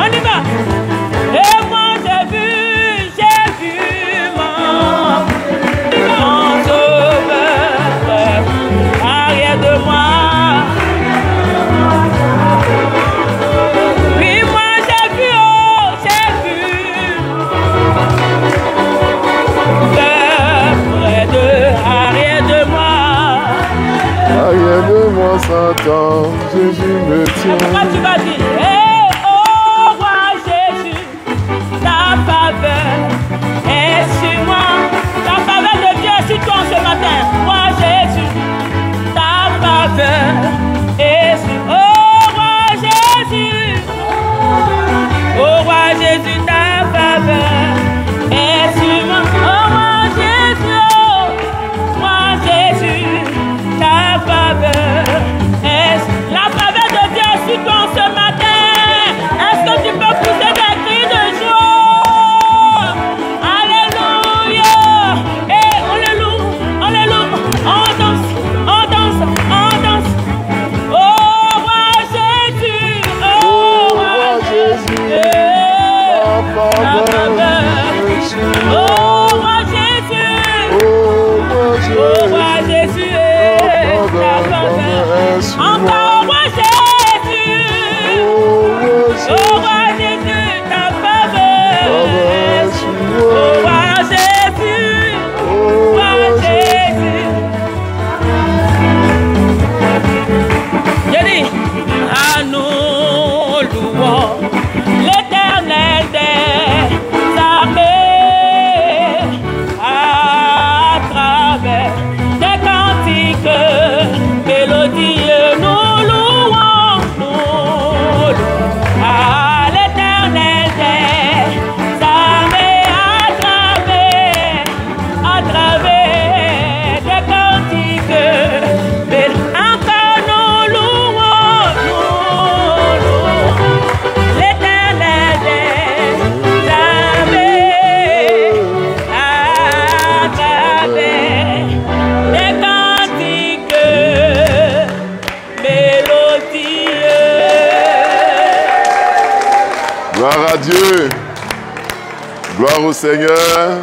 On y va. Et moi j'ai vu mon sauveur arrière de moi. Oui, moi j'ai vu près de arrière de moi. Arrière de moi, Satan, Jésus me tient. Pourquoi tu vas dire, oh roi Jésus, ta faveur est sur moi. La faveur de Dieu est sur toi ce matin. Roi Jésus, ta faveur est sur moi. Oh roi Jésus, ta faveur est sur moi. Oh roi Jésus, ta faveur est sur moi. La faveur de Dieu est sur toi ce matin. Est-ce que tu peux pousser des cris de joie? Alléluia. Et alléluia, alléluia. On danse, on danse, on danse. Oh roi Jésus, oh roi Jésus, ta faveur. Oh roi Jésus, oh roi Jésus, ta faveur. Encore roi Jésus, oh roi Jésus, ta faveur. Oh roi Jésus, roi Jésus. Je dis, à nous louons l'Éternel des armées à travers des cantiques mélodieux. Nous louons à l'Éternel des armées à travers des cantiques. Mais encore nous louons l'Éternel des armées à travers des cantiques mélodieux. Gloire à Dieu. Gloire au Seigneur.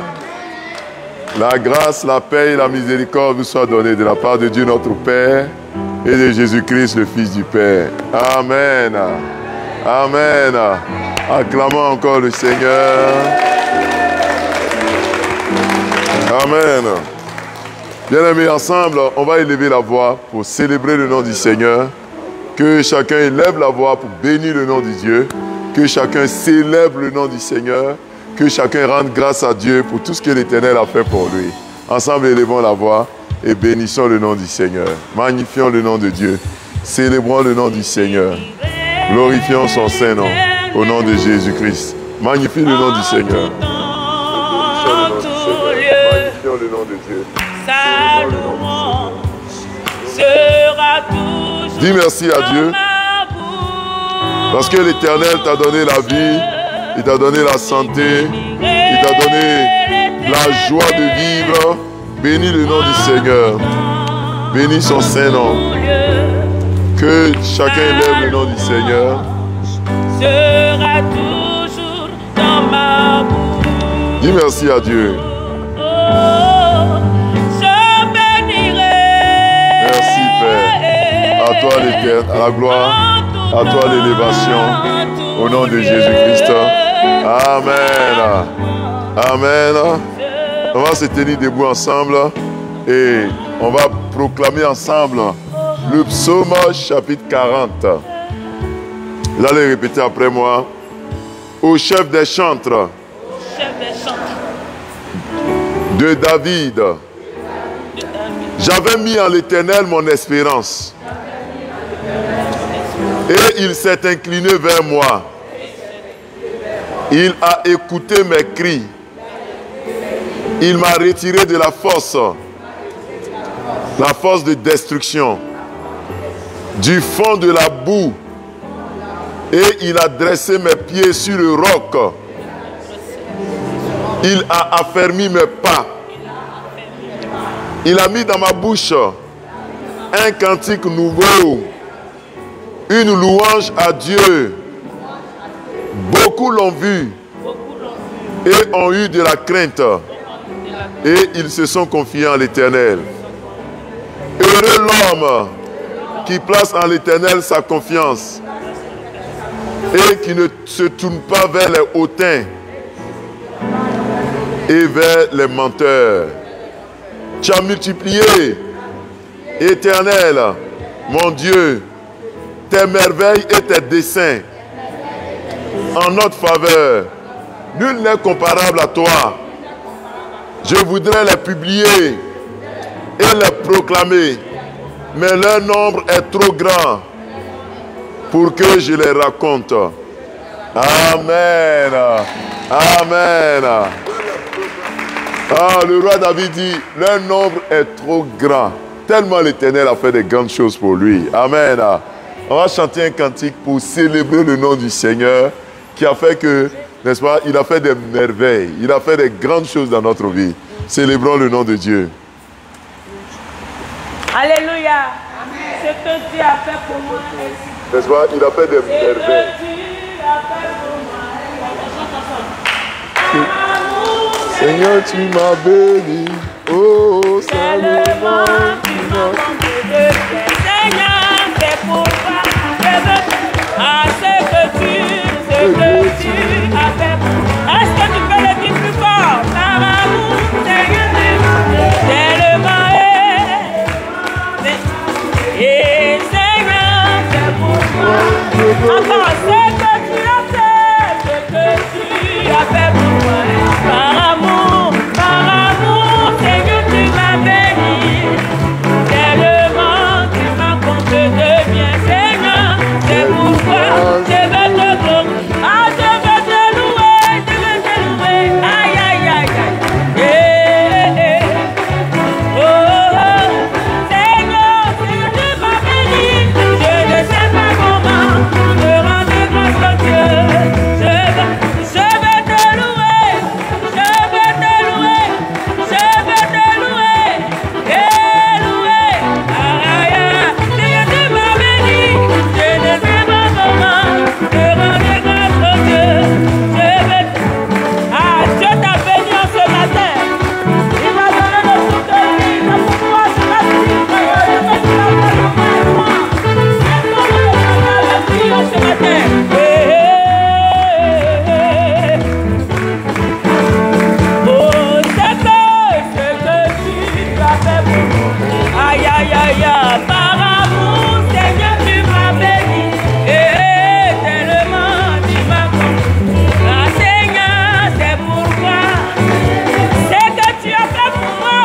La grâce, la paix et la miséricorde vous soient données de la part de Dieu notre Père et de Jésus-Christ, le Fils du Père. Amen. Amen. Acclamons encore le Seigneur. Amen. Bien-aimés, ensemble, on va élever la voix pour célébrer le nom du Seigneur. Que chacun élève la voix pour bénir le nom de Dieu. Que chacun célèbre le nom du Seigneur. Que chacun rende grâce à Dieu pour tout ce que l'Éternel a fait pour lui. Ensemble, élevons la voix et bénissons le nom du Seigneur. Magnifions le nom de Dieu. Célébrons le nom du Seigneur. Glorifions son saint nom au nom de Jésus-Christ. Magnifie le nom du Seigneur. Magnifions le nom de Dieu. Sa louange sera toujours. Dis merci à Dieu. Parce que l'Éternel t'a donné la vie, il t'a donné la santé, il t'a donné la joie de vivre. Bénis le nom du Seigneur. Bénis son saint nom. Que chacun élève le nom du Seigneur. Sera toujours dans ma bouche. Dis merci à Dieu. Je bénirai. Merci Père. À toi l'éternel, à la gloire, à toi l'élévation. Au nom de Jésus-Christ. Amen. Amen. On va se tenir debout ensemble et on va proclamer ensemble le psaume chapitre 40. Vous allez répéter après moi. Au chef des chantres de David. J'avais mis en l'Éternel mon espérance. Et il s'est incliné vers moi. Il a écouté mes cris. Il m'a retiré de la force de destruction, du fond de la boue. Et il a dressé mes pieds sur le roc. Il a affermi mes pas. Il a mis dans ma bouche un cantique nouveau, une louange à Dieu. Beaucoup l'ont vu et ont eu de la crainte. Et ils se sont confiés en l'Éternel. Heureux l'homme qui place en l'Éternel sa confiance et qui ne se tourne pas vers les hautains et vers les menteurs. Tu as multiplié, Éternel, mon Dieu, tes merveilles et tes desseins en notre faveur. Nul n'est comparable à toi. Je voudrais les publier et les proclamer, mais leur nombre est trop grand pour que je les raconte. Amen. Amen. Ah, le roi David dit, leur nombre est trop grand. Tellement l'Éternel a fait de grandes choses pour lui. Amen. On va chanter un cantique pour célébrer le nom du Seigneur qui a fait que, n'est-ce pas, il a fait des merveilles. Il a fait de grandes choses dans notre vie. Célébrons le nom de Dieu. Alléluia. Ce que Dieu a fait pour moi. N'est-ce pas, il a fait des merveilles. Ce que Dieu a fait pour moi. Seigneur, tu m'as béni. Oh, tellement tu m'as béni. Seigneur, c'est pourquoi je veux ce que tu as fait. Est-ce que tu peux le dire plus fort? Par amour, Seigneur, tellement et Seigneur, c'est pourquoi. Encore ce que tu as fait pour moi. Par amour, Seigneur, tu m'as béni. Tellement tu m'as comblé de bien, Seigneur. C'est pourquoi je veux te glorifier. Ah, je veux te louer, je veux te louer. Aïe, aïe, aïe, aïe. Oh, Seigneur, tu m'as béni. Je ne sais pas comment te rendre grâce à Dieu. Je veux te louer, je veux te louer, je veux te louer, et louer. Aïe, aïe, Seigneur, tu m'as béni. Je ne sais pas comment te rendre grâce à Dieu. Ah, Dieu t'a béni en ce matin. Il m'a donné le fruit de vie, le pouvoir sur la vie. Je veux que tu la fasses pour moi. Est-ce que tu as ce matin? Oh, c'est que tu as fait pour moi. Aïe, aïe, aïe, aïe. Par amour, Seigneur, tu m'as béni. Et tellement tu m'as comblé. Ah, Seigneur, c'est pourquoi. C'est que tu as fait pour moi.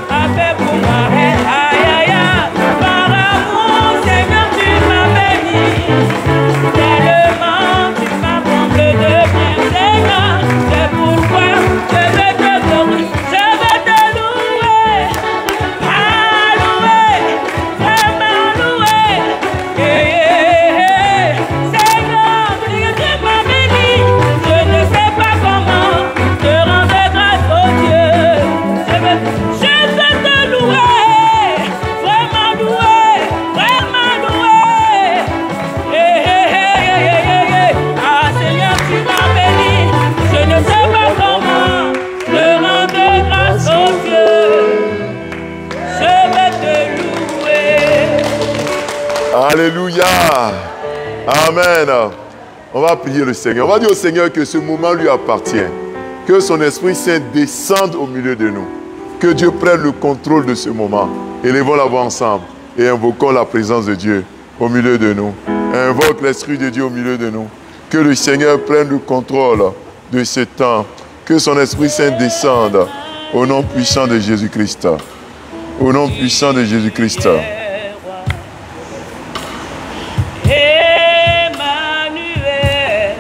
A fait pour moi. Aïe, aïe, aïe. Par amour, Seigneur, tu m'as béni. Tellement tu m'as comblé de bien, Seigneur. C'est pourquoi je veux te glorifier. Je veux te louer. À louer. Vraiment louer. Seigneur, tu m'as béni. Je ne sais pas comment te rendre grâce au Dieu. Je veux te louer. Vraiment louer. Vraiment louer. Ah, Seigneur, tu m'as béni. Je ne sais pas comment te rendre grâce au Dieu. Je veux te louer. Alléluia. Amen. On va prier le Seigneur. On va dire au Seigneur que ce moment lui appartient. Que son Esprit Saint descende au milieu de nous. Que Dieu prenne le contrôle de ce moment. Élevons la voix ensemble et invoquons la présence de Dieu au milieu de nous. Invoque l'Esprit de Dieu au milieu de nous. Que le Seigneur prenne le contrôle de ce temps. Que son Esprit Saint descende au nom puissant de Jésus-Christ. Au nom puissant de Jésus-Christ. Emmanuel,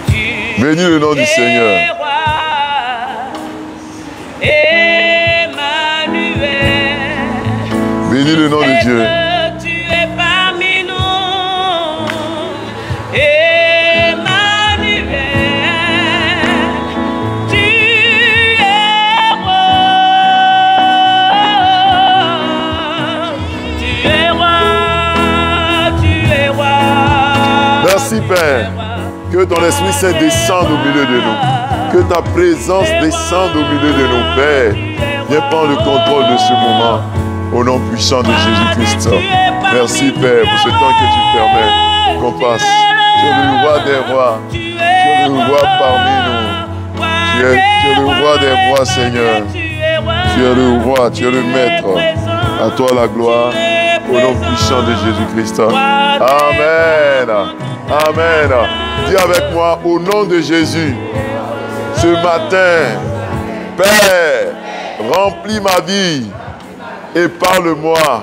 tu Bénis le nom du es Seigneur. roi. Emmanuel, Bénis le nom de Dieu. que tu es parmi nous. Emmanuel, tu es roi. Tu es roi, tu es roi. Merci Père, que ton Esprit Saint descende au milieu de nous. Que ta présence descende au milieu de nous, Père. Viens prendre le contrôle de ce moment. Au nom puissant de Jésus-Christ. Merci, Père, pour ce temps que tu permets qu'on passe. Tu es le roi des rois. Tu es le roi parmi nous. Tu es le roi des rois, Seigneur. Tu es le roi, tu es le maître. À toi la gloire. Au nom puissant de Jésus-Christ. Amen. Amen. Dis avec moi, au nom de Jésus, ce matin, Père, remplis ma vie et parle-moi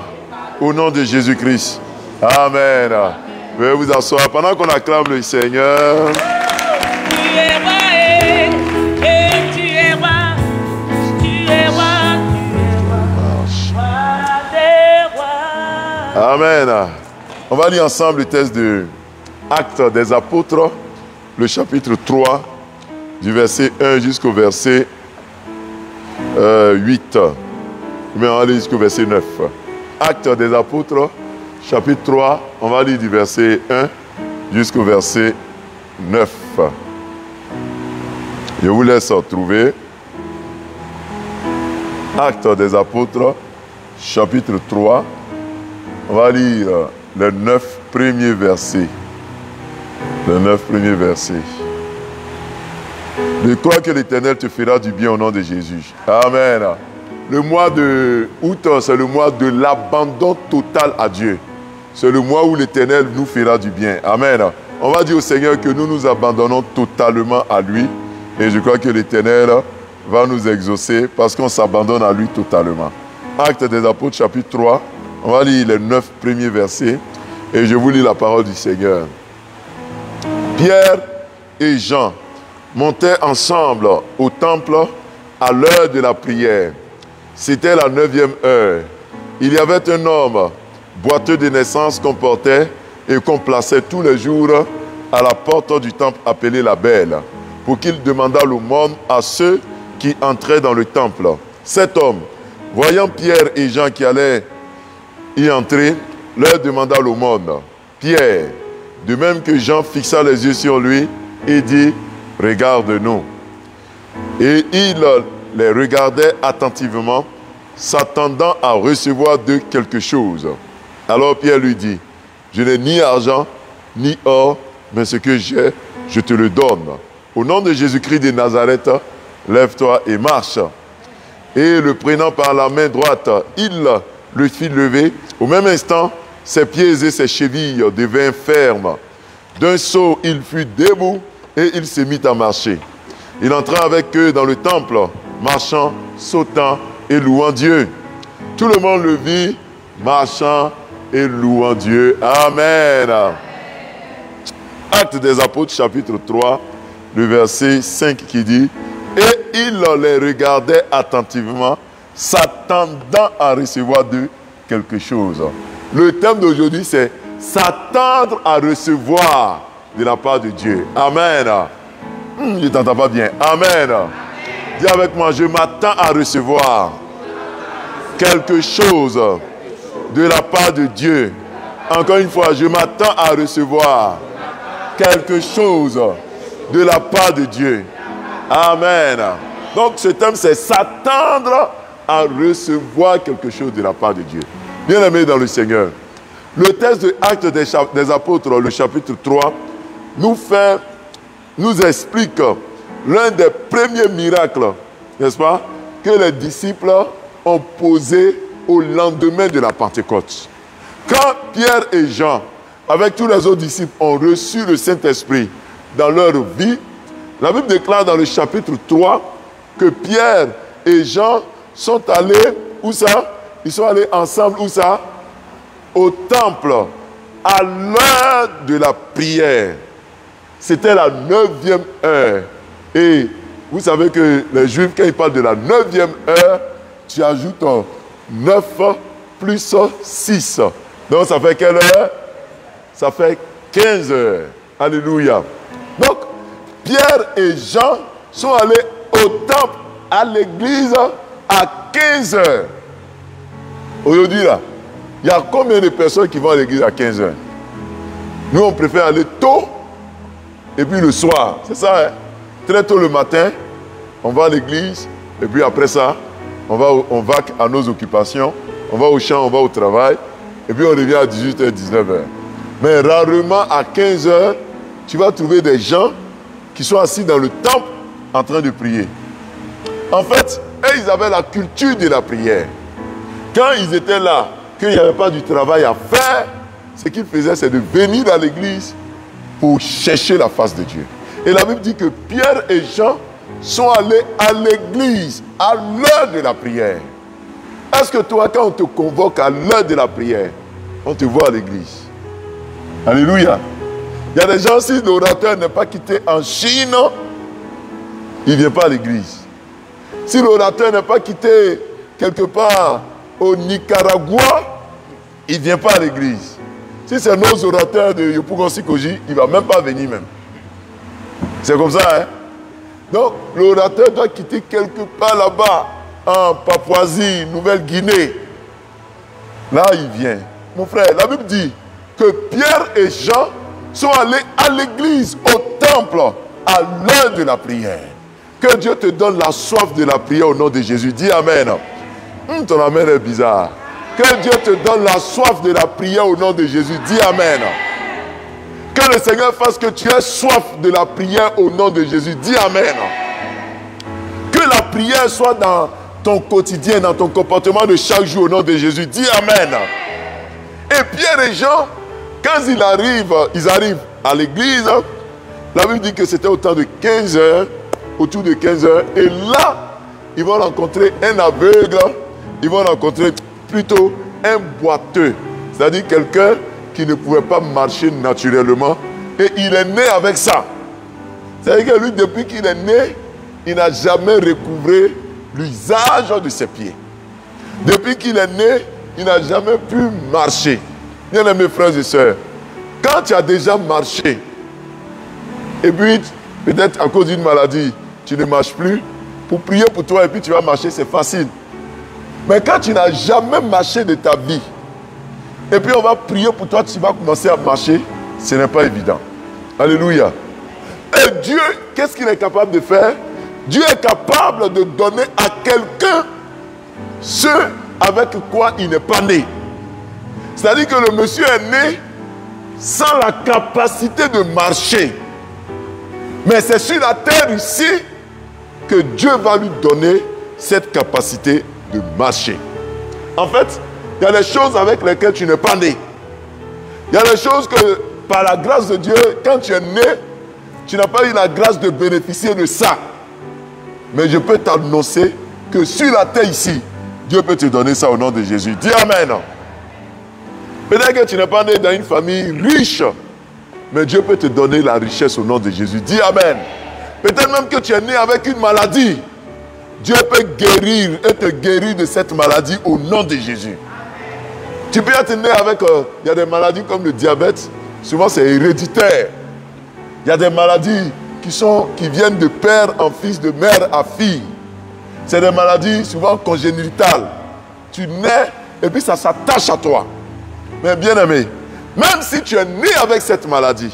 au nom de Jésus-Christ. Amen. Veuillez vous asseoir pendant qu'on acclame le Seigneur. Tu es roi et tu es roi. Tu es roi. Amen. On va lire ensemble le texte de Actes des Apôtres, le chapitre 3, du verset 1 jusqu'au verset 8. Mais on va lire jusqu'au verset 9. Actes des Apôtres, chapitre 3, on va lire du verset 1 jusqu'au verset 9. Je vous laisse trouver. Actes des Apôtres, chapitre 3. On va lire les 9 premiers versets. Les 9 premiers versets. Je crois que l'Éternel te fera du bien au nom de Jésus. Amen. Le mois de août, c'est le mois de l'abandon total à Dieu. C'est le mois où l'Éternel nous fera du bien. Amen. On va dire au Seigneur que nous nous abandonnons totalement à lui. Et je crois que l'Éternel va nous exaucer parce qu'on s'abandonne à lui totalement. Actes des Apôtres, chapitre 3. On va lire les 9 premiers versets et je vous lis la parole du Seigneur. Pierre et Jean montaient ensemble au temple à l'heure de la prière. C'était la 9e heure. Il y avait un homme boiteux de naissance qu'on portait et qu'on plaçait tous les jours à la porte du temple appelée la Belle, pour qu'il demandât l'aumône à ceux qui entraient dans le temple. Cet homme, voyant Pierre et Jean qui allaient y entrer, leur demanda l'aumône. Pierre, de même que Jean fixa les yeux sur lui et dit, regarde-nous. Et il les regardait attentivement, s'attendant à recevoir d'eux quelque chose. Alors Pierre lui dit, je n'ai ni argent, ni or, mais ce que j'ai, je te le donne. Au nom de Jésus-Christ de Nazareth, lève-toi et marche. Et le prenant par la main droite, il le fit lever. Au même instant, ses pieds et ses chevilles devinrent fermes. D'un saut, il fut debout et il se mit à marcher. Il entra avec eux dans le temple, marchant, sautant et louant Dieu. Tout le monde le vit, marchant et louant Dieu. Amen. Actes des Apôtres, chapitre 3, le verset 5 qui dit, « Et il les regardait attentivement, s'attendant à recevoir d'eux quelque chose. » Le thème d'aujourd'hui, c'est « S'attendre à recevoir de la part de Dieu. » Amen. Je ne t'entends pas bien. Amen. Dis avec moi, je m'attends à recevoir quelque chose de la part de Dieu. Encore une fois, je m'attends à recevoir quelque chose de la part de Dieu. Amen. Donc ce thème, c'est s'attendre à recevoir quelque chose de la part de Dieu. Bien-aimés dans le Seigneur, le texte de Actes des Apôtres, le chapitre 3, nous explique l'un des premiers miracles, n'est-ce pas, que les disciples ont posé au lendemain de la Pentecôte. Quand Pierre et Jean, avec tous les autres disciples, ont reçu le Saint-Esprit dans leur vie, la Bible déclare dans le chapitre 3 que Pierre et Jean sont allés, où ça? Ils sont allés ensemble, où ça? Au temple, à l'heure de la prière. C'était la 9e heure. Et vous savez que les Juifs, quand ils parlent de la 9e heure, tu ajoutes 9 plus 6. Donc ça fait quelle heure? Ça fait 15 heures. Alléluia. Donc, Pierre et Jean sont allés au temple, à l'église, à 15 heures. Aujourd'hui, là, il y a combien de personnes qui vont à l'église à 15 heures? Nous, on préfère aller tôt et puis le soir. C'est ça, hein? Très tôt le matin, on va à l'église, et puis après ça, on va à nos occupations, on va au champ, on va au travail, et puis on revient à 18h, 19h. Mais rarement à 15h, tu vas trouver des gens qui sont assis dans le temple en train de prier. En fait, eux, ils avaient la culture de la prière. Quand ils étaient là, qu'il n'y avait pas du travail à faire, ce qu'ils faisaient, c'est de venir à l'église pour chercher la face de Dieu. Et la Bible dit que Pierre et Jean sont allés à l'église à l'heure de la prière. Est-ce que toi, quand on te convoque à l'heure de la prière, on te voit à l'église? Alléluia. Il y a des gens, si l'orateur n'est pas quitté en Chine, il ne vient pas à l'église. Si l'orateur n'est pas quitté quelque part au Nicaragua, il ne vient pas à l'église. Si c'est nos orateurs de Yopougon Sikoji, il ne va même pas venir même. C'est comme ça, hein? Donc, l'orateur doit quitter quelque part là-bas, en Papouasie, Nouvelle-Guinée. Là, il vient. Mon frère, la Bible dit que Pierre et Jean sont allés à l'église, au temple, à l'heure de la prière. Que Dieu te donne la soif de la prière au nom de Jésus. Dis Amen. Ton Amen est bizarre. Que Dieu te donne la soif de la prière au nom de Jésus. Dis Amen. Que le Seigneur fasse que tu aies soif de la prière au nom de Jésus. Dis Amen. Que la prière soit dans ton quotidien, dans ton comportement de chaque jour au nom de Jésus. Dis Amen. Et Pierre et Jean, quand ils arrivent à l'église, la Bible dit que c'était au temps de 15 heures, autour de 15 heures. Et là, ils vont rencontrer un aveugle, ils vont rencontrer plutôt un boiteux. C'est-à-dire quelqu'un qui ne pouvait pas marcher naturellement. Et il est né avec ça. C'est-à-dire que lui, depuis qu'il est né, il n'a jamais recouvré l'usage de ses pieds. Depuis qu'il est né, il n'a jamais pu marcher. Bien aimés frères et sœurs, quand tu as déjà marché, et puis peut-être à cause d'une maladie, tu ne marches plus, pour prier pour toi et puis tu vas marcher, c'est facile. Mais quand tu n'as jamais marché de ta vie, et puis on va prier pour toi, tu vas commencer à marcher, ce n'est pas évident. Alléluia. Et Dieu, qu'est-ce qu'il est capable de faire? Dieu est capable de donner à quelqu'un ce avec quoi il n'est pas né. C'est-à-dire que le monsieur est né sans la capacité de marcher. Mais c'est sur la terre ici que Dieu va lui donner cette capacité de marcher. En fait, il y a des choses avec lesquelles tu n'es pas né. Il y a des choses que, par la grâce de Dieu, quand tu es né, tu n'as pas eu la grâce de bénéficier de ça. Mais je peux t'annoncer que sur la terre ici, Dieu peut te donner ça au nom de Jésus. Dis Amen. Peut-être que tu n'es pas né dans une famille riche, mais Dieu peut te donner la richesse au nom de Jésus. Dis Amen. Peut-être même que tu es né avec une maladie. Dieu peut guérir et te guérir de cette maladie au nom de Jésus. Tu peux être né avec... il y a des maladies comme le diabète. Souvent, c'est héréditaire. Il y a des maladies qui viennent de père en fils, de mère à fille. C'est des maladies souvent congénitales. Tu nais et puis ça s'attache à toi. Mais bien aimé, même si tu es né avec cette maladie,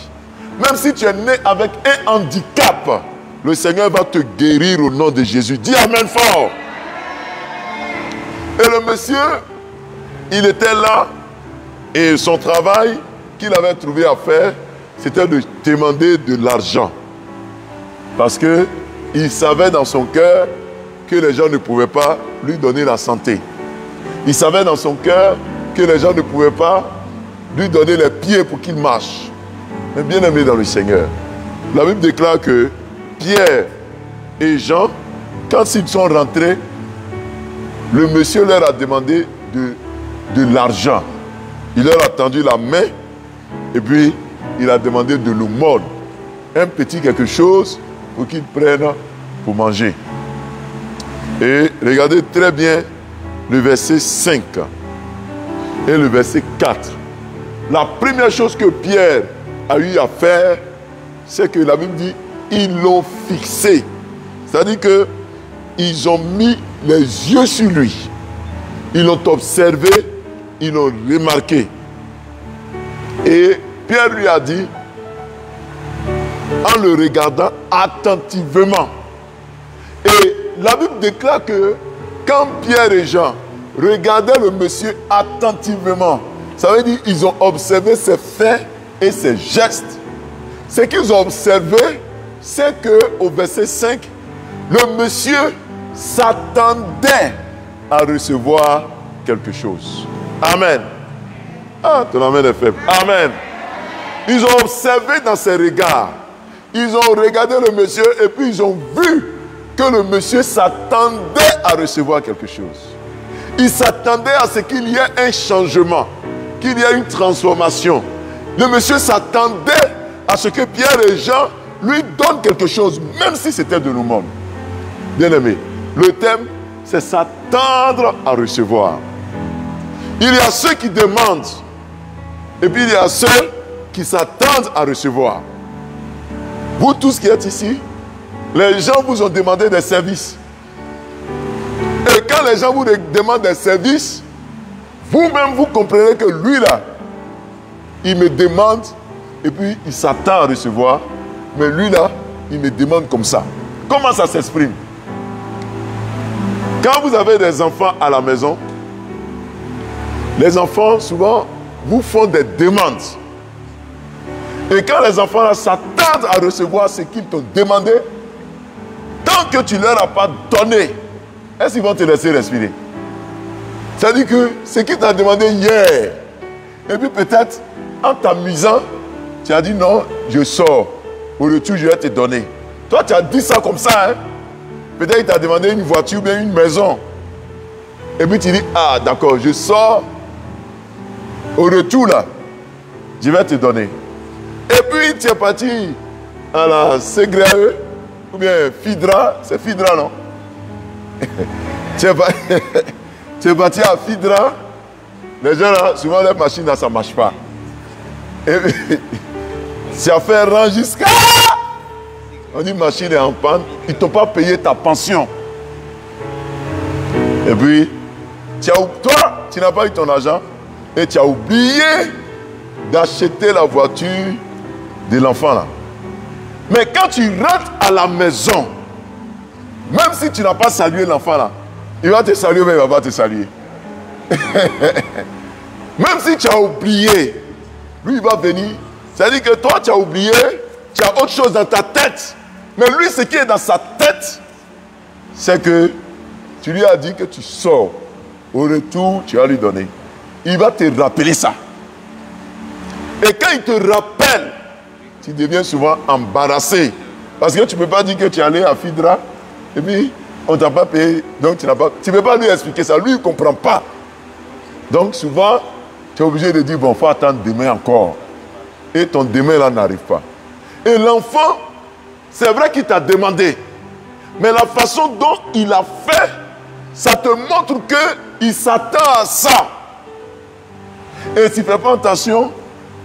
même si tu es né avec un handicap, le Seigneur va te guérir au nom de Jésus. Dis Amen fort. Et le monsieur, il était là et son travail qu'il avait trouvé à faire, c'était de demander de l'argent. Parce qu'il savait dans son cœur que les gens ne pouvaient pas lui donner la santé. Il savait dans son cœur que les gens ne pouvaient pas lui donner les pieds pour qu'il marche. Mais bien aimé dans le Seigneur, la Bible déclare que Pierre et Jean, quand ils sont rentrés, le monsieur leur a demandé de l'argent. Il leur a tendu la main et puis il a demandé de l'aumône. Un petit quelque chose pour qu'ils prennent pour manger. Et regardez très bien le verset 5 et le verset 4. La première chose que Pierre a eu à faire, c'est que la Bible dit, ils l'ont fixé. C'est-à-dire qu'ils ont mis les yeux sur lui. Ils l'ont observé, ils l'ont remarqué. Et Pierre lui a dit, en le regardant attentivement. Et la Bible déclare que quand Pierre et Jean regardaient le monsieur attentivement, ça veut dire qu'ils ont observé ses faits et ses gestes. Ce qu'ils ont observé, c'est qu'au verset 5, le monsieur s'attendait à recevoir quelque chose. Amen. Ah, ton amen est faible. Amen. Ils ont observé dans ses regards. Ils ont regardé le monsieur et puis ils ont vu que le monsieur s'attendait à recevoir quelque chose. Il s'attendait à ce qu'il y ait un changement, qu'il y ait une transformation. Le monsieur s'attendait à ce que Pierre et Jean lui donnent quelque chose, même si c'était de nous-mêmes. Bien-aimés, le thème, c'est s'attendre à recevoir. Il y a ceux qui demandent, et puis il y a ceux qui s'attendent à recevoir. Vous tous qui êtes ici, les gens vous ont demandé des services. Et quand les gens vous demandent des services, vous-même vous comprenez que lui là, il me demande et puis il s'attend à recevoir. Mais lui là, il me demande comme ça. Comment ça s'exprime? Quand vous avez des enfants à la maison, les enfants souvent vous font des demandes. Et quand les enfants s'attendent à recevoir ce qu'ils t'ont demandé, tant que tu ne leur as pas donné, est-ce qu'ils vont te laisser respirer? C'est-à-dire que ce qu'ils t'ont demandé hier, et puis peut-être en t'amusant, tu as dit non, je sors. Au retour, je vais te donner. Toi, tu as dit ça comme ça. Hein? Peut-être qu'il t'a demandé une voiture ou bien une maison. Et puis tu dis, ah d'accord, je sors. Au retour, là, je vais te donner. Et puis tu es parti à la CGRE ou bien Fidra. C'est Fidra, non? Tu es parti à Fidra. Les gens là, souvent leur machine là, ça ne marche pas. Et puis, tu as fait un rang jusqu'à... On dit machine est en panne. Ils ne t'ont pas payé ta pension. Et puis, toi, tu n'as pas eu ton argent. Et tu as oublié d'acheter la voiture de l'enfant là. Mais quand tu rentres à la maison, même si tu n'as pas salué l'enfant là, il va te saluer, mais il ne va pas te saluer. Même si tu as oublié, lui il va venir. C'est-à-dire que toi tu as oublié, tu as autre chose dans ta tête. Mais lui, ce qui est dans sa tête, c'est que tu lui as dit que tu sors. Au retour, tu vas lui donner. Il va te rappeler ça. Et quand il te rappelle, tu deviens souvent embarrassé. Parce que tu ne peux pas dire que tu es allé à Fidra et puis on ne t'a pas payé. Donc tu ne peux pas lui expliquer ça. Lui, il ne comprend pas. Donc souvent, tu es obligé de dire, bon, il faut attendre demain encore. Et ton demain là n'arrive pas. Et l'enfant, c'est vrai qu'il t'a demandé. Mais la façon dont il a fait, ça te montre qu'il s'attend à ça. Et si tu ne fais pas attention,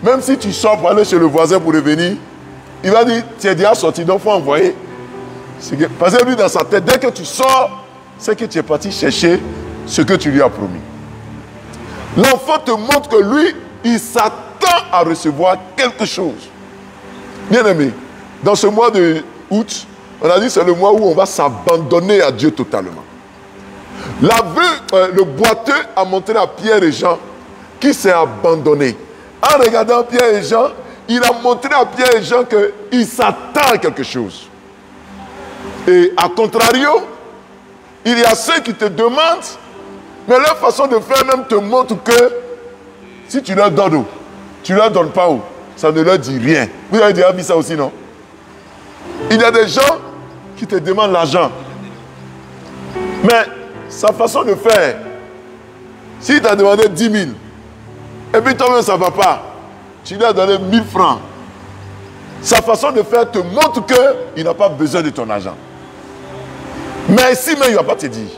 même si tu sors pour aller chez le voisin pour revenir, il va dire, tu es déjà sorti, donc il faut envoyer. Parce que lui, dans sa tête, dès que tu sors, c'est que tu es parti chercher ce que tu lui as promis. L'enfant te montre que lui, il s'attend à recevoir quelque chose. Bien aimé, dans ce mois de août, on a dit que c'est le mois où on va s'abandonner à Dieu totalement. Le boiteux a montré à Pierre et Jean qui s'est abandonné. En regardant Pierre et Jean, il a montré à Pierre et Jean qu'il s'attend à quelque chose. Et à contrario, il y a ceux qui te demandent, mais leur façon de faire même te montre que si tu leur donnes, tu ne leur donnes pas, ça ne leur dit rien. Vous avez déjà vu ça aussi, non? Il y a des gens qui te demandent l'argent. Mais sa façon de faire, s'il t'a demandé 10 000, et puis toi-même ça ne va pas, tu lui as donné 1000 francs. Sa façon de faire te montre qu'il n'a pas besoin de ton argent. Mais si même il ne va pas te dire.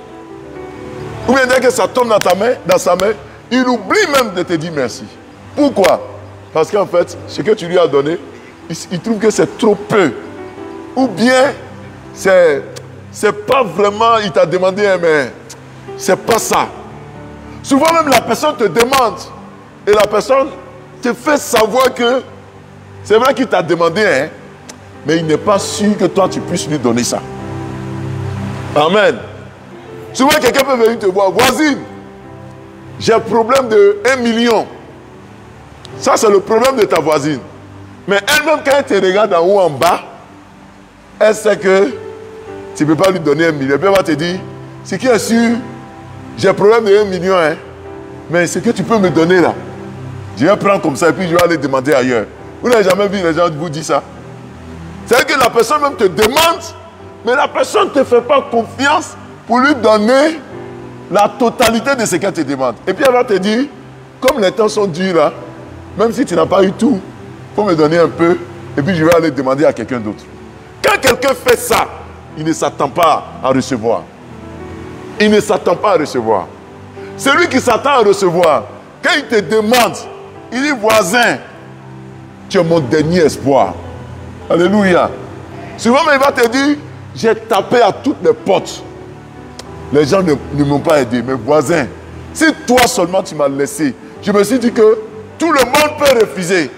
Ou bien dès que ça tombe dans sa main, il oublie même de te dire merci. Pourquoi? Parce qu'en fait, ce que tu lui as donné, il trouve que c'est trop peu. Ou bien, c'est pas vraiment, il t'a demandé, mais c'est pas ça. Souvent même la personne te demande, et la personne te fait savoir que c'est vrai qu'il t'a demandé, hein, mais il n'est pas sûr que toi, tu puisses lui donner ça. Amen. Souvent, quelqu'un peut venir te voir, voisine, j'ai un problème de 1 million. Ça, c'est le problème de ta voisine. Mais elle-même, quand elle te regarde en haut, en bas, elle sait que tu ne peux pas lui donner 1 million. Et puis elle va te dire, ce qui est sûr, j'ai un problème de 1 million, hein, mais ce que tu peux me donner là, je vais prendre comme ça et puis je vais aller demander ailleurs. Vous n'avez jamais vu les gens vous dire ça? C'est que la personne même te demande, mais la personne ne te fait pas confiance pour lui donner la totalité de ce qu'elle te demande. Et puis elle va te dire, comme les temps sont durs là, même si tu n'as pas eu tout, il faut me donner un peu, et puis je vais aller demander à quelqu'un d'autre. Quand quelqu'un fait ça, il ne s'attend pas à recevoir. Il ne s'attend pas à recevoir. Celui qui s'attend à recevoir, quand il te demande, il dit, voisin, tu es mon dernier espoir. Alléluia. Souvent, il va te dire, j'ai tapé à toutes les portes. Les gens ne m'ont pas aidé. Mais voisin, si toi seulement tu m'as laissé, je me suis dit que tout le monde peut refuser.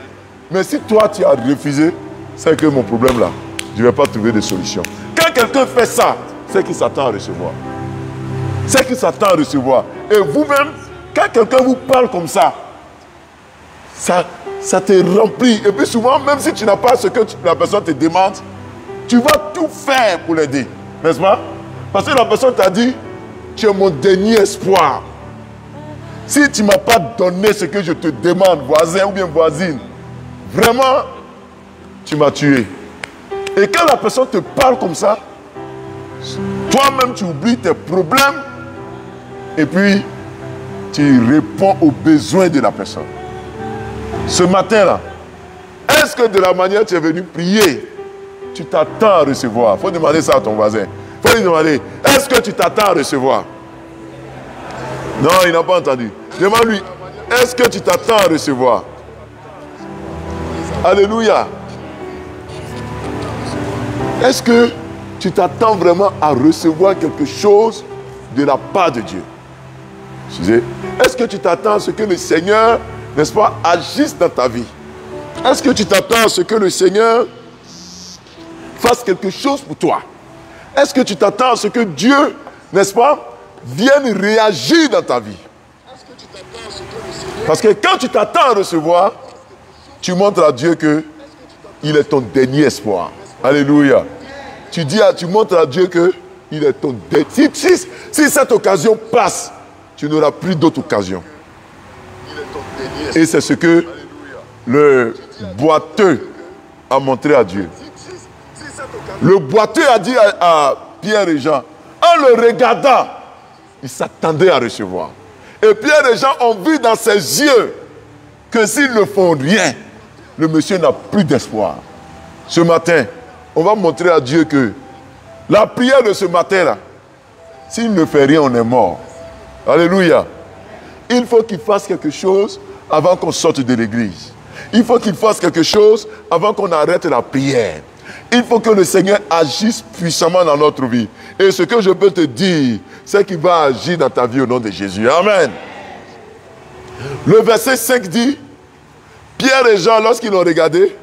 Mais si toi tu as refusé, c'est que mon problème là, je ne vais pas trouver de solution. Quand quelqu'un fait ça, c'est qu'il s'attend à recevoir. C'est qu'il s'attend à recevoir. Et vous-même, quand quelqu'un vous parle comme ça te remplit. Et puis souvent, même si tu n'as pas ce que la personne te demande, tu vas tout faire pour l'aider. N'est-ce pas? Parce que la personne t'a dit, tu es mon dernier espoir. Si tu ne m'as pas donné ce que je te demande, voisin ou bien voisine, vraiment, tu m'as tué. Et quand la personne te parle comme ça, toi-même tu oublies tes problèmes et puis tu réponds aux besoins de la personne. Ce matin-là, est-ce que de la manière dont tu es venu prier, tu t'attends à recevoir? Il faut demander ça à ton voisin. Il faut lui demander, est-ce que tu t'attends à recevoir? Non, il n'a pas entendu. Demande-lui, est-ce que tu t'attends à recevoir? Alléluia. Est-ce que tu t'attends vraiment à recevoir quelque chose de la part de Dieu? Est-ce que tu t'attends à ce que le Seigneur, n'est-ce pas, agisse dans ta vie? Est-ce que tu t'attends à ce que le Seigneur fasse quelque chose pour toi? Est-ce que tu t'attends à ce que Dieu, n'est-ce pas, vienne réagir dans ta vie? Parce que quand tu t'attends à recevoir, tu montres à Dieu qu'il est ton dernier espoir. Alléluia. Tu montres à Dieu qu'il est ton dernier. Si cette occasion passe, tu n'auras plus d'autre occasion. Et c'est ce que le boiteux a montré à Dieu. Le boiteux a dit à Pierre et Jean, en le regardant, il s'attendait à recevoir. Et Pierre et Jean ont vu dans ses yeux que s'ils ne font rien, le monsieur n'a plus d'espoir. Ce matin, on va montrer à Dieu que la prière de ce matin-là, s'il ne fait rien, on est mort. Alléluia. Il faut qu'il fasse quelque chose avant qu'on sorte de l'église. Il faut qu'il fasse quelque chose avant qu'on arrête la prière. Il faut que le Seigneur agisse puissamment dans notre vie. Et ce que je peux te dire, c'est qu'il va agir dans ta vie au nom de Jésus. Amen. Le verset 5 dit, Pierre et Jean, lorsqu'ils l'ont regardé,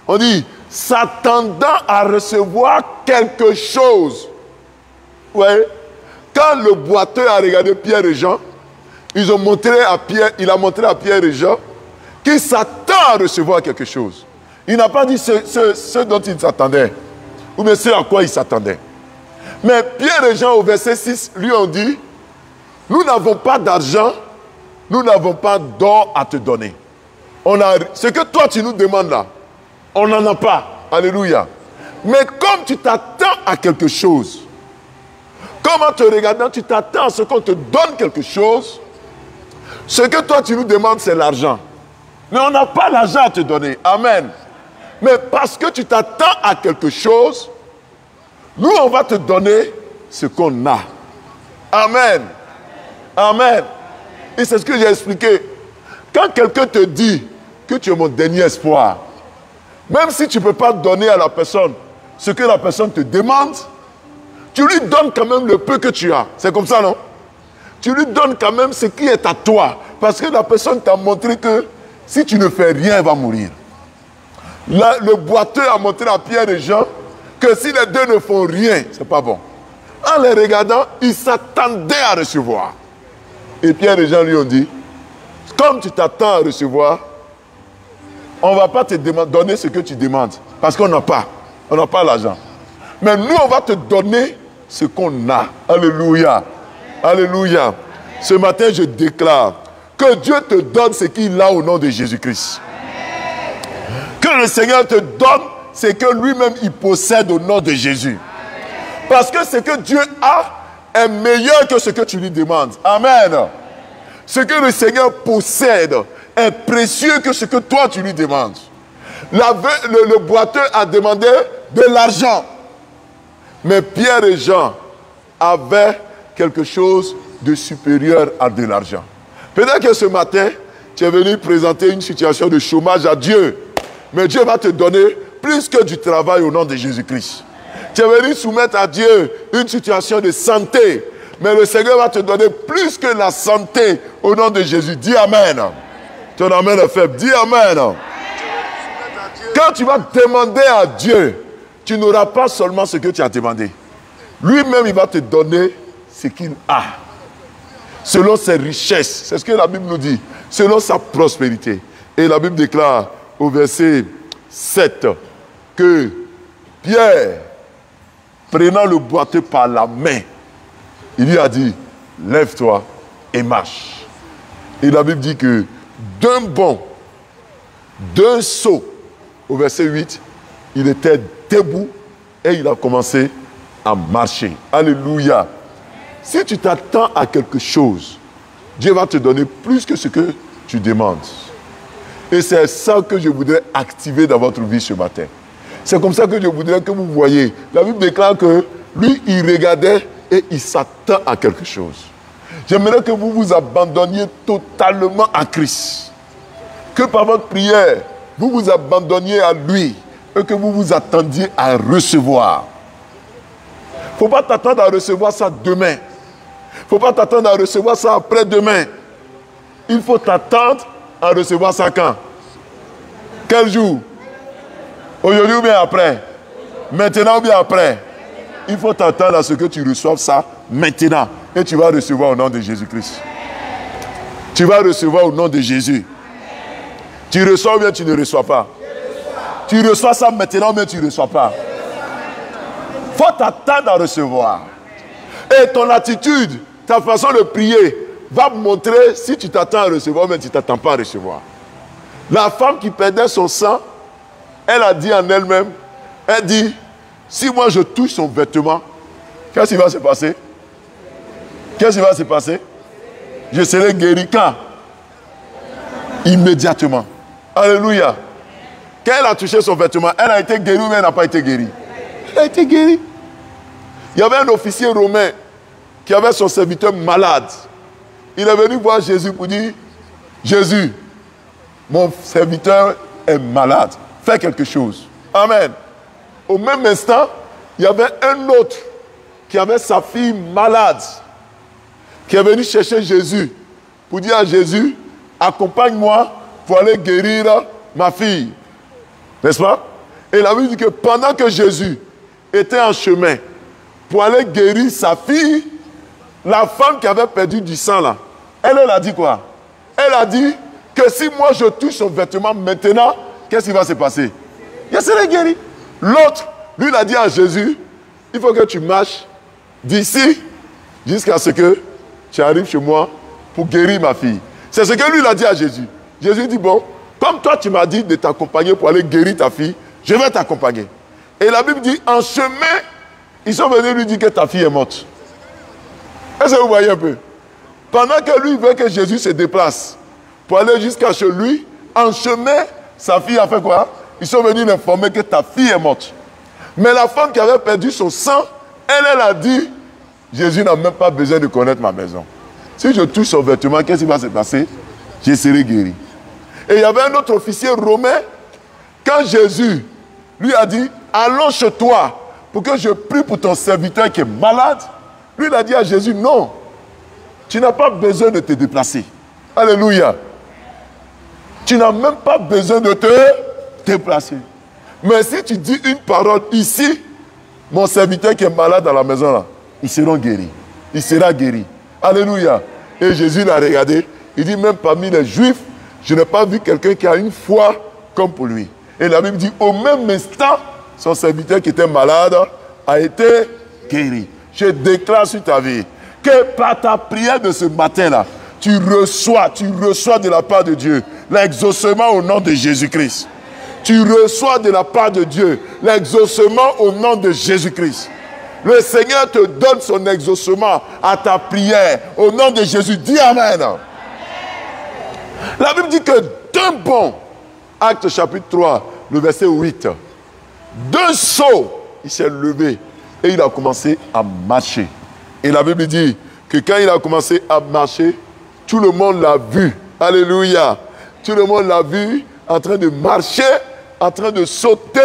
on dit, s'attendant à recevoir quelque chose. Ouais. Quand le boiteux a regardé Pierre et Jean, il a montré à Pierre et Jean qu'il s'attend à recevoir quelque chose. Il n'a pas dit ce dont il s'attendait, ou bien ce à quoi il s'attendait. Mais Pierre et Jean, au verset 6, lui ont dit, nous n'avons pas d'argent, nous n'avons pas d'or à te donner. Ce que toi tu nous demandes là, on n'en a pas. Alléluia. Mais comme tu t'attends à quelque chose, comme en te regardant, tu t'attends à ce qu'on te donne quelque chose, ce que toi tu nous demandes, c'est l'argent. Mais on n'a pas l'argent à te donner. Amen. Mais parce que tu t'attends à quelque chose, nous, on va te donner ce qu'on a. Amen. Amen. Et c'est ce que j'ai expliqué. Quand quelqu'un te dit que tu es mon dernier espoir, même si tu ne peux pas donner à la personne ce que la personne te demande, tu lui donnes quand même le peu que tu as. C'est comme ça, non? Tu lui donnes quand même ce qui est à toi. Parce que la personne t'a montré que si tu ne fais rien, elle va mourir. Le boiteux a montré à Pierre et Jean que si les deux ne font rien, c'est pas bon. En les regardant, ils s'attendaient à recevoir. Et Pierre et Jean lui ont dit, comme tu t'attends à recevoir, on ne va pas te donner ce que tu demandes. Parce qu'on n'a pas. On n'a pas l'argent. Mais nous, on va te donner ce qu'on a. Alléluia. Alléluia. Ce matin, je déclare que Dieu te donne ce qu'il a au nom de Jésus-Christ. Que le Seigneur te donne ce que lui-même il possède au nom de Jésus. Parce que ce que Dieu a est meilleur que ce que tu lui demandes. Amen. Ce que le Seigneur possède est précieux que ce que toi tu lui demandes. Le boiteux a demandé de l'argent. Mais Pierre et Jean avaient quelque chose de supérieur à de l'argent. Peut-être que ce matin, tu es venu présenter une situation de chômage à Dieu. Mais Dieu va te donner plus que du travail au nom de Jésus-Christ. Tu es venu soumettre à Dieu une situation de santé. Mais le Seigneur va te donner plus que la santé au nom de Jésus. Dis Amen. Ton Amen est faible. Dis Amen. Quand tu vas demander à Dieu, tu n'auras pas seulement ce que tu as demandé. Lui-même, il va te donner ce qu'il a. Selon ses richesses. C'est ce que la Bible nous dit. Selon sa prospérité. Et la Bible déclare au verset 7 que Pierre, prenant le boiteux par la main, il lui a dit, lève-toi et marche. Et la Bible dit que d'un bond, d'un saut, au verset 8, il était debout et il a commencé à marcher. Alléluia. Si tu t'attends à quelque chose, Dieu va te donner plus que ce que tu demandes. Et c'est ça que je voudrais activer dans votre vie ce matin. C'est comme ça que je voudrais que vous voyez. La Bible déclare que lui, il regardait et il s'attend à quelque chose. J'aimerais que vous vous abandonniez totalement à Christ. Que par votre prière, vous vous abandonniez à lui et que vous vous attendiez à recevoir. Il ne faut pas t'attendre à recevoir ça demain. Il ne faut pas t'attendre à recevoir ça après-demain. Il faut t'attendre à recevoir ça quand? Quel jour? Aujourd'hui ou bien après? Maintenant ou bien après? Il faut t'attendre à ce que tu reçoives ça maintenant. Et tu vas recevoir au nom de Jésus-Christ. Tu vas recevoir au nom de Jésus. Tu reçois ou bien tu ne reçois pas? Tu reçois ça maintenant ou bien tu ne reçois pas? Il faut t'attendre à recevoir. Et ton attitude, ta façon de prier, va montrer si tu t'attends à recevoir ou bien tu ne t'attends pas à recevoir. La femme qui perdait son sang, elle a dit en elle-même, elle dit, si moi je touche son vêtement, qu'est-ce qui va se passer? Qu'est-ce qui va se passer? Je serai guéri quand? Immédiatement. Alléluia. Quand elle a touché son vêtement, elle a été guérie ou elle n'a pas été guérie? Elle a été guérie. Il y avait un officier romain qui avait son serviteur malade. Il est venu voir Jésus pour dire, Jésus, mon serviteur est malade. Fais quelque chose. Amen. Au même instant, il y avait un autre qui avait sa fille malade, qui est venu chercher Jésus pour dire à Jésus, accompagne-moi pour aller guérir ma fille. N'est-ce pas? Et la Bible dit que pendant que Jésus était en chemin pour aller guérir sa fille, la femme qui avait perdu du sang là, elle a dit quoi? Elle a dit que si moi je touche son vêtement maintenant, qu'est-ce qui va se passer? Je serai guéri. L'autre, lui, il a dit à Jésus, il faut que tu marches d'ici jusqu'à ce que tu arrives chez moi pour guérir ma fille. C'est ce que lui, il a dit à Jésus. Jésus dit, bon, comme toi, tu m'as dit de t'accompagner pour aller guérir ta fille, je vais t'accompagner. Et la Bible dit, en chemin, ils sont venus lui dire que ta fille est morte. Est-ce que vous voyez un peu? Pendant que lui veut que Jésus se déplace pour aller jusqu'à chez lui, en chemin, sa fille a fait quoi? Ils sont venus l'informer que ta fille est morte. Mais la femme qui avait perdu son sang, elle a dit, Jésus n'a même pas besoin de connaître ma maison. Si je touche son vêtement, qu'est-ce qui va se passer? Je serai guéri. Et il y avait un autre officier romain, quand Jésus lui a dit, allons chez toi pour que je prie pour ton serviteur qui est malade, lui il a dit à Jésus, non, tu n'as pas besoin de te déplacer. Alléluia. Tu n'as même pas besoin de te déplacer. Mais si tu dis une parole ici, mon serviteur qui est malade à la maison, là, ils seront guéris. Il sera guéri. Alléluia. Et Jésus l'a regardé. Il dit, même parmi les Juifs, je n'ai pas vu quelqu'un qui a une foi comme pour lui. Et la Bible dit, au même instant, son serviteur qui était malade a été guéri. Je déclare sur ta vie que par ta prière de ce matin-là, tu reçois de la part de Dieu l'exaucement au nom de Jésus-Christ. Tu reçois de la part de Dieu l'exaucement au nom de Jésus-Christ. Le Seigneur te donne son exaucement à ta prière au nom de Jésus. Dis Amen. La Bible dit que d'un bond, Acte chapitre 3, le verset 8, d'un saut, il s'est levé et il a commencé à marcher. Et la Bible dit que quand il a commencé à marcher, tout le monde l'a vu. Alléluia. Tout le monde l'a vu en train de marcher, en train de sauter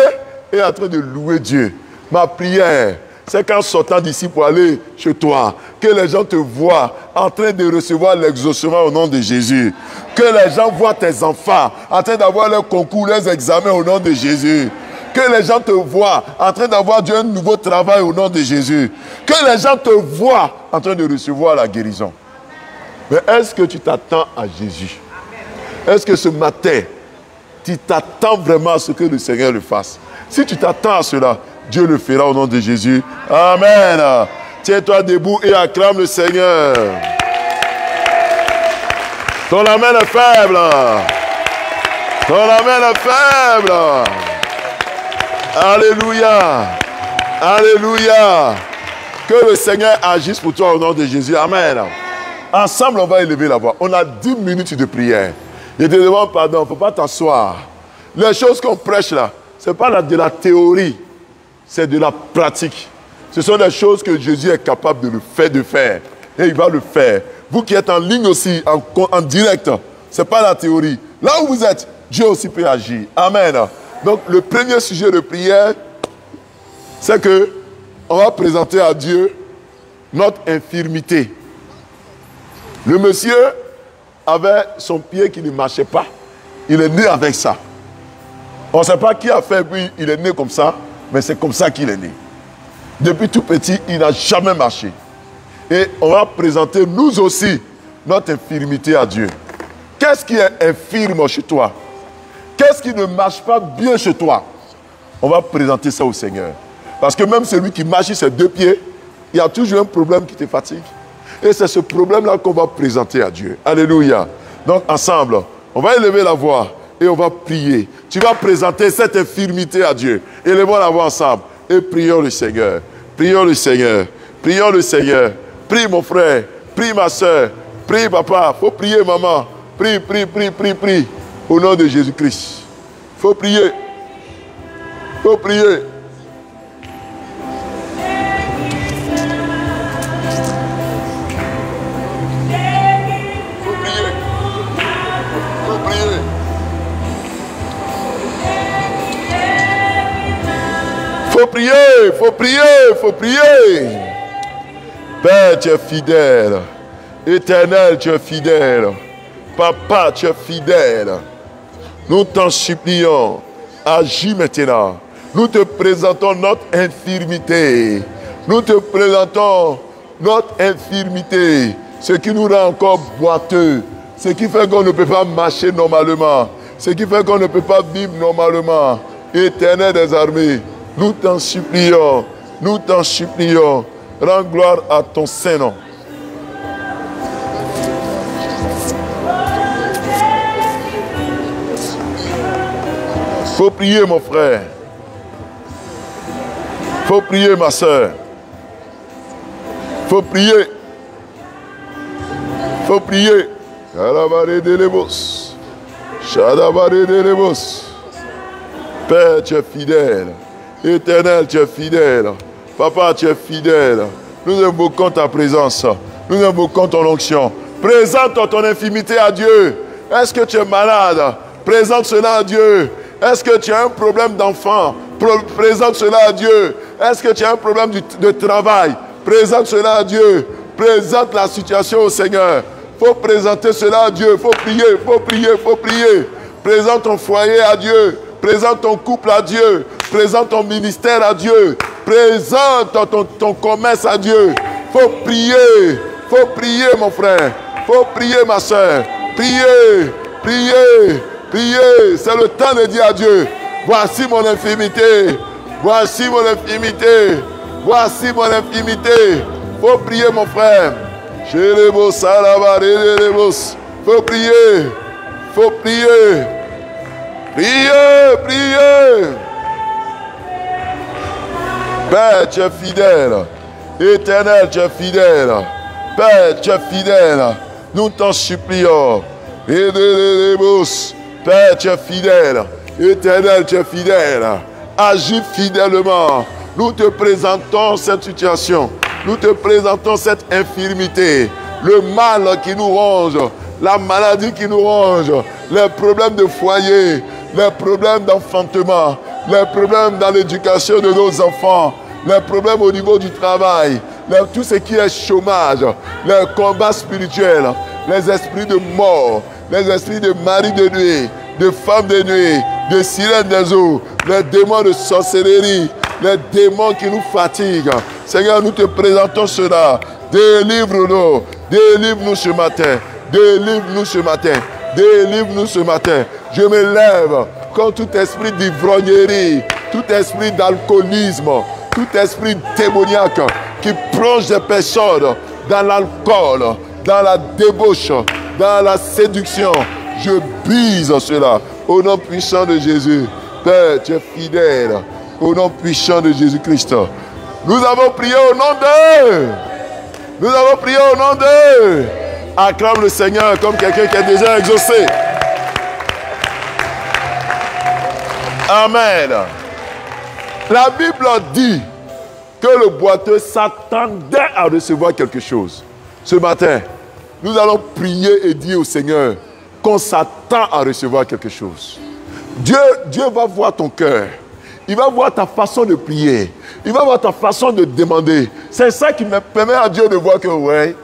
et en train de louer Dieu. Ma prière, c'est qu'en sortant d'ici pour aller chez toi, que les gens te voient en train de recevoir l'exaucement au nom de Jésus. Que les gens voient tes enfants en train d'avoir leurs concours, leurs examens au nom de Jésus. Que les gens te voient en train d'avoir un nouveau travail au nom de Jésus. Que les gens te voient en train de recevoir la guérison. Mais est-ce que tu t'attends à Jésus? Est-ce que ce matin, tu t'attends vraiment à ce que le Seigneur le fasse? Si tu t'attends à cela, Dieu le fera au nom de Jésus. Amen. Tiens-toi debout et acclame le Seigneur. Ton amen est faible. Ton amen est faible. Alléluia. Alléluia. Que le Seigneur agisse pour toi au nom de Jésus. Amen. Ensemble, on va élever la voix. On a 10 minutes de prière. Je te demande pardon, il ne faut pas t'asseoir. Les choses qu'on prêche là, ce n'est pas de la théorie, c'est de la pratique. Ce sont des choses que Jésus est capable de faire. Et il va le faire. Vous qui êtes en ligne aussi, en direct, ce n'est pas la théorie. Là où vous êtes, Dieu aussi peut agir. Amen. Donc le premier sujet de prière, c'est que on va présenter à Dieu notre infirmité. Le monsieur avait son pied qui ne marchait pas. Il est né avec ça. On ne sait pas qui a fait, puis il est né comme ça, mais c'est comme ça qu'il est né. Depuis tout petit, il n'a jamais marché. Et on va présenter nous aussi notre infirmité à Dieu. Qu'est-ce qui est infirme chez toi? Qu'est-ce qui ne marche pas bien chez toi? On va présenter ça au Seigneur. Parce que même celui qui marche sur ses 2 pieds, il y a toujours un problème qui te fatigue. Et c'est ce problème-là qu'on va présenter à Dieu. Alléluia. Donc ensemble, on va élever la voix et on va prier. Tu vas présenter cette infirmité à Dieu. Élevons la voix ensemble et prions le Seigneur. Prions le Seigneur. Prions le Seigneur. Prie mon frère. Prie ma soeur. Prie papa. Il faut prier maman. Prie, prie, prie, prie, prie. Au nom de Jésus-Christ. Il faut prier. Il faut prier. Faut prier, faut prier, faut prier. Père, tu es fidèle. Éternel, tu es fidèle. Papa, tu es fidèle. Nous t'en supplions. Agis maintenant. Nous te présentons notre infirmité. Nous te présentons notre infirmité. Ce qui nous rend encore boiteux. Ce qui fait qu'on ne peut pas marcher normalement. Ce qui fait qu'on ne peut pas vivre normalement. Éternel des armées. Nous t'en supplions, rends gloire à ton Saint-Nom. Faut prier mon frère, faut prier ma soeur, faut prier, faut prier. Père, tu es fidèle. Éternel, tu es fidèle. Papa, tu es fidèle. Nous invoquons ta présence. Nous invoquons ton onction. Présente ton infirmité à Dieu. Est-ce que tu es malade? Présente cela à Dieu. Est-ce que tu as un problème d'enfant? Présente cela à Dieu. Est-ce que tu as un problème de travail? Présente cela à Dieu. Présente la situation au Seigneur. Il faut présenter cela à Dieu. Il faut prier, il faut prier, il faut prier. Présente ton foyer à Dieu. Présente ton couple à Dieu. Présente ton ministère à Dieu. Présente ton commerce à Dieu. Faut prier. Faut prier, mon frère. Faut prier, ma soeur. Priez. Priez. Priez. C'est le temps de dire à Dieu, voici mon infimité. Voici mon infimité. Voici mon infimité. Faut prier, mon frère. Faut prier. Faut prier. Priez, priez. Père, tu es fidèle. Éternel, tu es fidèle. Père, tu es fidèle. Nous t'en supplions. Père, tu es fidèle. Éternel, tu es fidèle. Agis fidèlement. Nous te présentons cette situation. Nous te présentons cette infirmité. Le mal qui nous ronge. La maladie qui nous ronge. Les problèmes de foyer. Les problèmes d'enfantement. Les problèmes dans l'éducation de nos enfants. Les problèmes au niveau du travail. Tout ce qui est chômage. Les combats spirituels. Les esprits de mort. Les esprits de mari de nuit. De femmes de nuit. De sirènes des eaux. Les démons de sorcellerie. Les démons qui nous fatiguent. Seigneur, nous te présentons cela. Délivre-nous. Délivre-nous ce matin. Délivre-nous ce matin. Délivre-nous ce matin. Je me lève contre tout esprit d'ivrognerie, tout esprit d'alcoolisme, tout esprit démoniaque qui plonge des personnes dans l'alcool, dans la débauche, dans la séduction. Je brise cela au nom puissant de Jésus. Père, tu es fidèle. Au nom puissant de Jésus-Christ. Nous avons prié au nom d'eux. Nous avons prié au nom d'eux. Acclame le Seigneur comme quelqu'un qui est déjà exaucé. Amen. La Bible dit que le boiteux s'attendait à recevoir quelque chose. Ce matin, nous allons prier et dire au Seigneur qu'on s'attend à recevoir quelque chose. Dieu va voir ton cœur. Il va voir ta façon de prier. Il va voir ta façon de demander. C'est ça qui me permet à Dieu de voir que, ouais,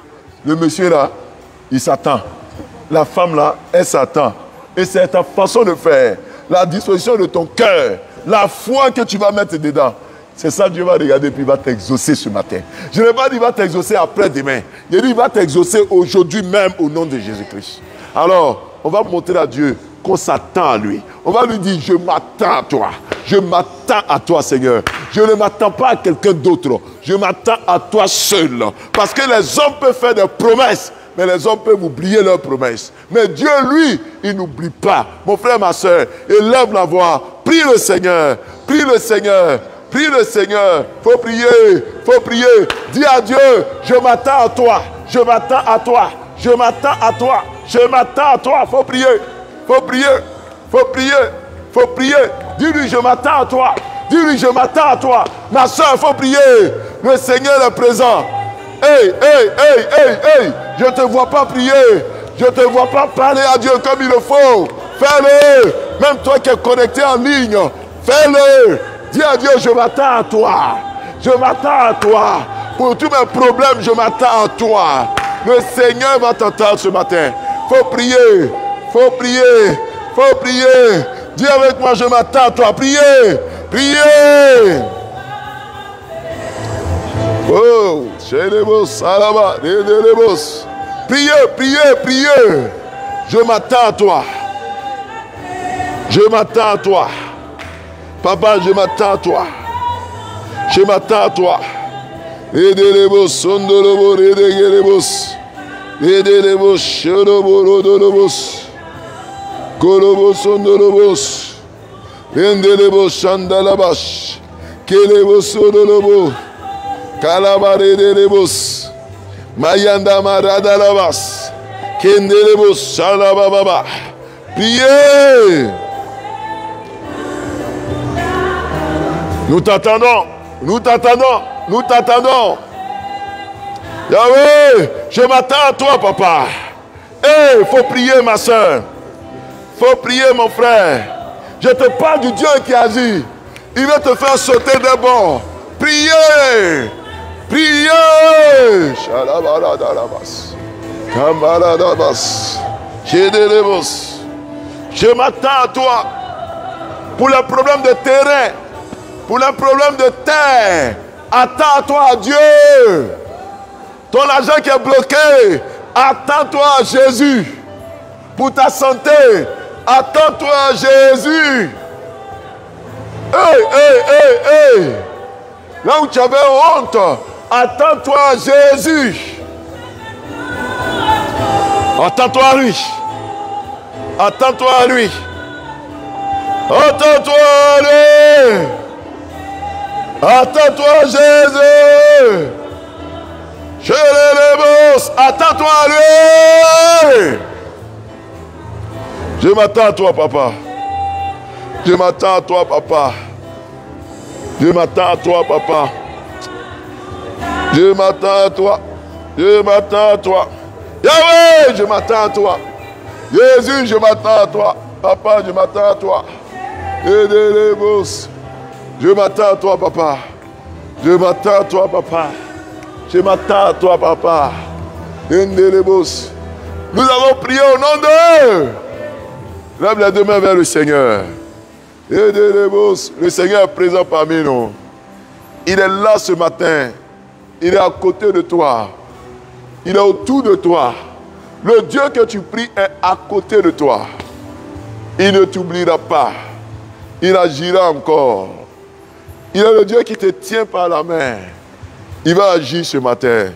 le monsieur là, il s'attend. La femme là, elle s'attend. Et c'est ta façon de faire. La disposition de ton cœur. La foi que tu vas mettre dedans. C'est ça que Dieu va regarder puis il va t'exaucer ce matin. Je n'ai pas dit qu'il va t'exaucer après-demain. Il dit qu'il va t'exaucer aujourd'hui même au nom de Jésus-Christ. Alors, on va montrer à Dieu qu'on s'attend à lui. On va lui dire, je m'attends à toi. Je m'attends à toi, Seigneur. Je ne m'attends pas à quelqu'un d'autre. Je m'attends à toi seul. Parce que les hommes peuvent faire des promesses, mais les hommes peuvent oublier leurs promesses. Mais Dieu, lui, il n'oublie pas. Mon frère, ma soeur, élève la voix. Prie le Seigneur. Prie le Seigneur. Prie le Seigneur. Faut prier. Faut prier. Dis à Dieu, je m'attends à toi. Je m'attends à toi. Je m'attends à toi. Je m'attends à toi. Faut prier. Faut prier. Faut prier. Faut prier. Dis-lui, je m'attends à toi. Dis-lui, je m'attends à toi. Ma soeur, faut prier. Le Seigneur est présent. Hey. Je ne te vois pas prier. Je ne te vois pas parler à Dieu comme il le faut. Fais-le. Même toi qui es connecté en ligne, fais-le. Dis à Dieu, je m'attends à toi. Je m'attends à toi. Pour tous mes problèmes, je m'attends à toi. Le Seigneur va t'entendre ce matin. Faut prier. Faut prier. Faut prier. Dis avec moi, je m'attends à toi. Priez. Priez. Oh, priez, priez, priez. Je m'attends à toi. Je m'attends à toi. Papa, je m'attends à toi. Je m'attends à toi. Aidez-les-vous, sondolobos, aidez-les-vous. Aidez-les-vous, chorobos, kolobos, sondolobos. Aidez-les-vous, chandalabas. Kelebos, sondolobos. Kalabaredebos, Mayanda Maradalabas, Kendelebos, Salababa. Priez. Nous t'attendons, nous t'attendons, nous t'attendons. Yahweh, je m'attends à toi, papa. Eh, faut prier, ma soeur. Faut prier, mon frère. Je te parle du Dieu qui agit. Il veut te faire sauter des bords. Priez. Priez. Shalabaradalabas. Kamaradabas. Jedelebos. Je m'attends à toi. pour les problèmes de terrain, pour les problèmes de terre, attends-toi à Dieu. Ton argent qui est bloqué, attends-toi à Jésus. Pour ta santé, attends-toi à Jésus. Hey. Là où tu avais honte, attends-toi à Jésus. Attends-toi à lui. Attends-toi à lui. Attends-toi à lui. Attends-toi à Jésus. Je les boss. Attends-toi à lui. Je m'attends à toi, papa. Je m'attends à toi, papa. Je m'attends à toi, papa. Je m'attends à toi. Je m'attends à toi. Yahweh, je m'attends à toi. Jésus, je m'attends à toi. Papa, je m'attends à toi. Aidez les boss. Je m'attends à toi, papa. Je m'attends à toi, papa. Je m'attends à toi, papa. Aidez les boss. Nous avons prié au nom d'eux. Lève les deux mains vers le Seigneur. Aidez les boss. Le Seigneur est présent parmi nous. Il est là ce matin. Il est à côté de toi. Il est autour de toi. Le Dieu que tu pries est à côté de toi. Il ne t'oubliera pas. Il agira encore. Il est le Dieu qui te tient par la main. Il va agir ce matin.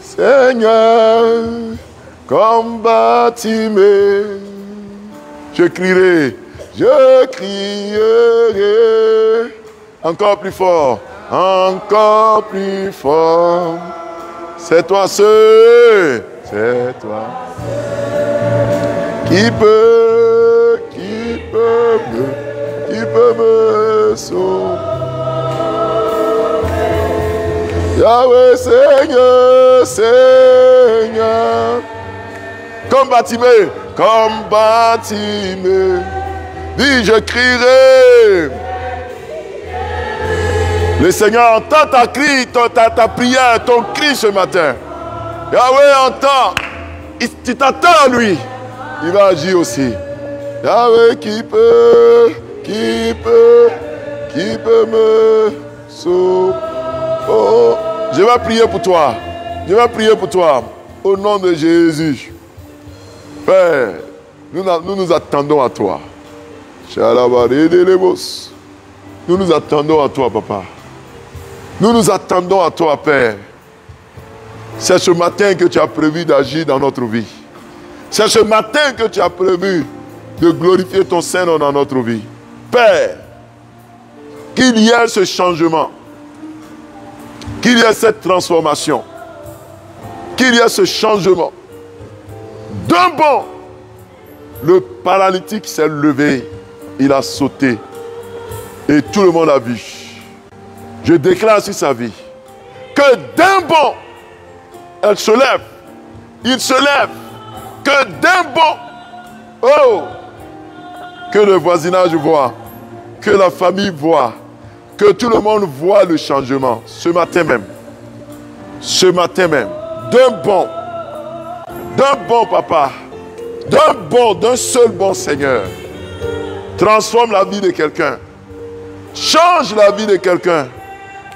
Seigneur, combattez-moi. Je crierai. Je crierai. Encore plus fort. Encore plus fort. C'est toi seul. C'est toi. Qui peut me sauver. Yahweh, Seigneur. Combattez-moi. Dis, je crierai. Le Seigneur entend ta cri, ta prière, ton cri ce matin. Yahweh entend. Tu t'attends à lui. Il va agir aussi. Yahweh, qui peut me sauver. Oh, je vais prier pour toi. Je vais prier pour toi. Au nom de Jésus. Père, nous nous attendons à toi. Nous nous attendons à toi, papa. Nous nous attendons à toi, Père. C'est ce matin que tu as prévu d'agir dans notre vie. C'est ce matin que tu as prévu de glorifier ton Saint-Nom dans notre vie. Père, qu'il y ait ce changement, qu'il y ait cette transformation, qu'il y ait ce changement. D'un bond, le paralytique s'est levé, il a sauté et tout le monde a vu. Je déclare sur sa vie que d'un bond, elle se lève, il se lève, que d'un bond, oh, que le voisinage voit, que la famille voit, que tout le monde voit le changement ce matin même. Ce matin même, d'un bond, papa, d'un seul bon Seigneur, transforme la vie de quelqu'un, change la vie de quelqu'un,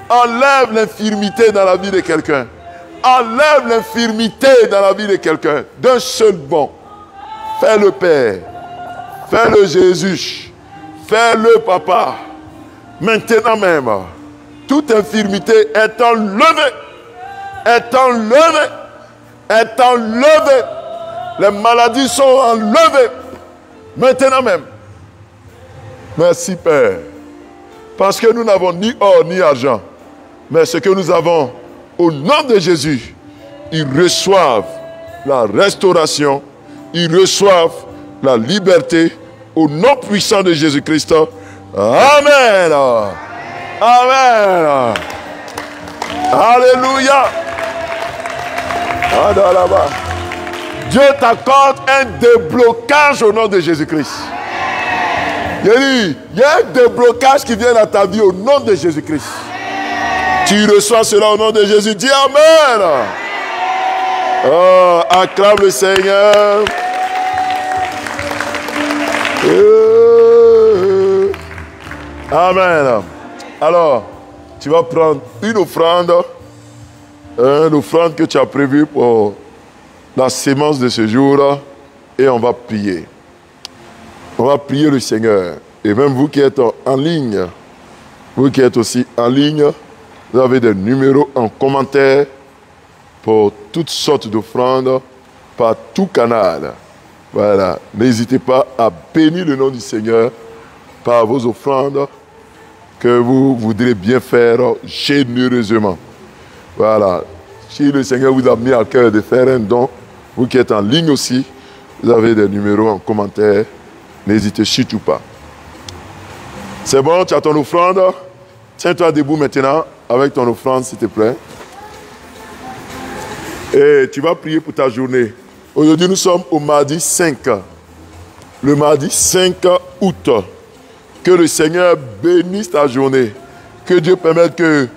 enlève l'infirmité dans la vie de quelqu'un, enlève l'infirmité dans la vie de quelqu'un, d'un seul bon. Fais-le Père, fais-le Jésus, fais-le Papa. Maintenant même, toute infirmité est enlevée, est enlevée, est enlevée. Les maladies sont enlevées. Maintenant même. Merci Père. Parce que nous n'avons ni or ni argent. Mais ce que nous avons, au nom de Jésus, ils reçoivent la restauration. Ils reçoivent la liberté. Au nom puissant de Jésus-Christ. Amen. Amen. Alléluia. Dieu t'accorde un déblocage au nom de Jésus-Christ. Il y a un déblocage qui vient dans ta vie au nom de Jésus-Christ. Tu reçois cela au nom de Jésus. Dis Amen. Oh, acclame le Seigneur. Amen. Alors, tu vas prendre une offrande que tu as prévue pour la sémence de ce jour et on va prier. On va prier le Seigneur. Et même vous qui êtes en ligne, vous qui êtes aussi en ligne, vous avez des numéros en commentaire pour toutes sortes d'offrandes par tout canal. Voilà. N'hésitez pas à bénir le nom du Seigneur par vos offrandes que vous voudrez bien faire généreusement. Voilà. Si le Seigneur vous a mis à cœur de faire un don, vous qui êtes en ligne aussi, vous avez des numéros en commentaire. N'hésitez surtout pas. C'est bon, tu as ton offrande. Tiens-toi debout maintenant avec ton offrande, s'il te plaît. Et tu vas prier pour ta journée. Aujourd'hui, nous sommes au mardi 5. Le mardi 5 août. Que le Seigneur bénisse ta journée. Que Dieu permette que